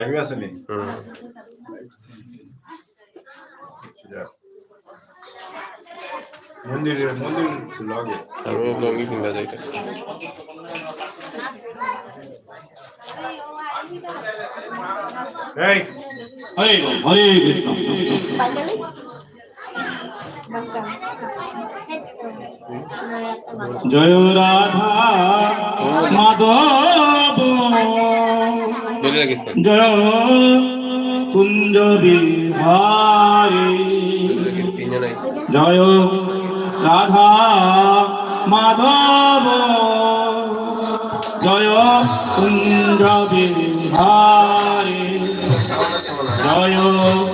লাইভে আসেনি মন্দির মন্দির লগে আমি লঙ্গি কিনবা যাইতে এই হরে হরে কৃষ্ণ জয় রাধা মাধব বলে লাগিস জয় কুঞ্জ বিহারী তিনজন আইছে জয় রাধা মাধব জয় কুঞ্জ বিহারী জয়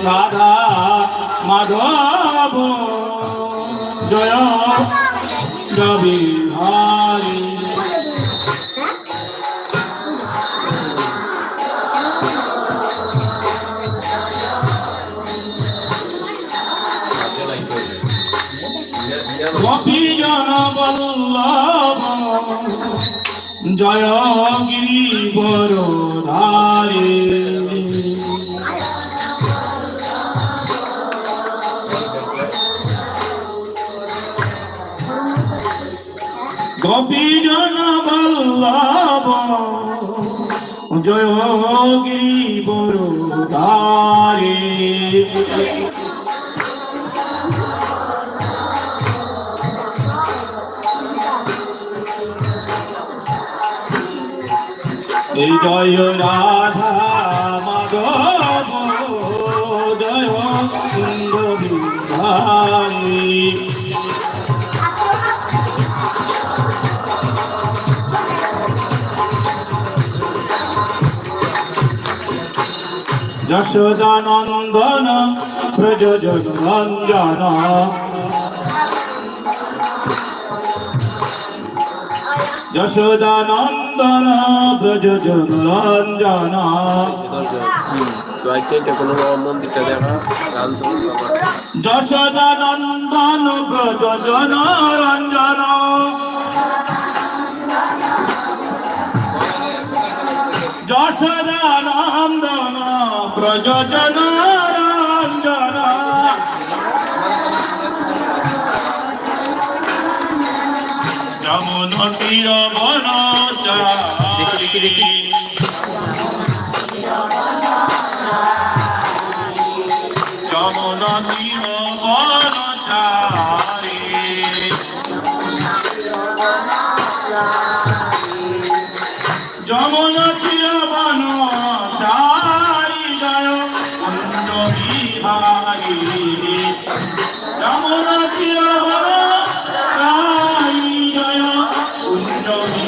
রাধা মাধব জয় কুঞ্জ বিহারী গোপী জন বল্লভ জয় গিরিবর ধারে গোপী জন বল্লভ জয় গিরিবর ধারে এই জয় রাধা মাধব জয় কুঞ্জ বিহারী যশোদানন্দন ব্রজজন রঞ্জন যশোদানন্দন ব্রজজন রঞ্জন কোনো মন্দিরটা দেখা গান যশোদানন্দন ব্রজজন রঞ্জন যশোদানন্দন ব্রজজন রঞ্জন যমুন তীর বনচারী যমুন তীর বনচারী যমুন তীর বনচারী জয় কুঞ্জ বিহারী যমুন তীর বনচারী জয় কুঞ্জ বিহারী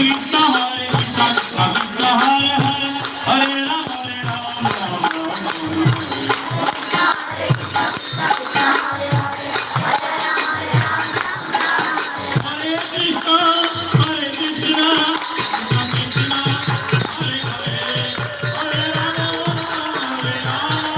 কৃষ্ণ হরে কৃষ্ণ কৃষ্ণ হরে হরে হরে রাম রাম হরে কৃষ্ণ হরে কৃষ্ণ কৃষ্ণ কৃষ্ণ হরে হরে হরে রাম হরে রাম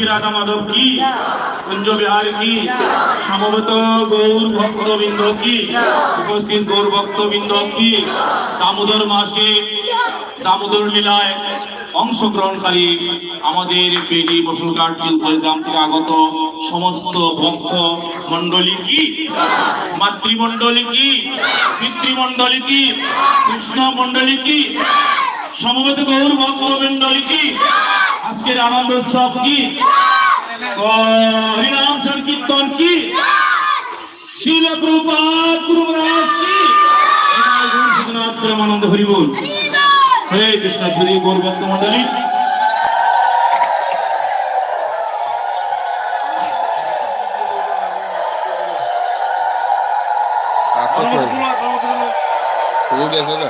রাধা মাধব কি কুঞ্জ বিহার কি সমবেত গৌর ভক্তবৃন্দ কি উপস্থিত গৌর ভক্তবৃন্দ কি দামোদর মাসে দামোদর লীলায় অংশগ্রহণকারী আমাদের পেরি বসুরঘাট গ্রাম থেকে আগত সমস্ত ভক্ত মন্ডলী কি মাতৃমন্ডলী কি পিতৃমন্ডলী কি কৃষ্ণ মন্ডলী কি সমবেত গৌর ভক্তবৃন্দলী কি আজকের আনন্দ উৎসব কি হরিনাম সংকীর্তন কি শিল প্রভুপাদ গুরু মহারাজ কি গুরু জগন্নাথ প্রেমানন্দ হরি বল হরে কৃষ্ণ শ্রী গৌর ভক্ত মণ্ডলী আসলে শুরু গেছে না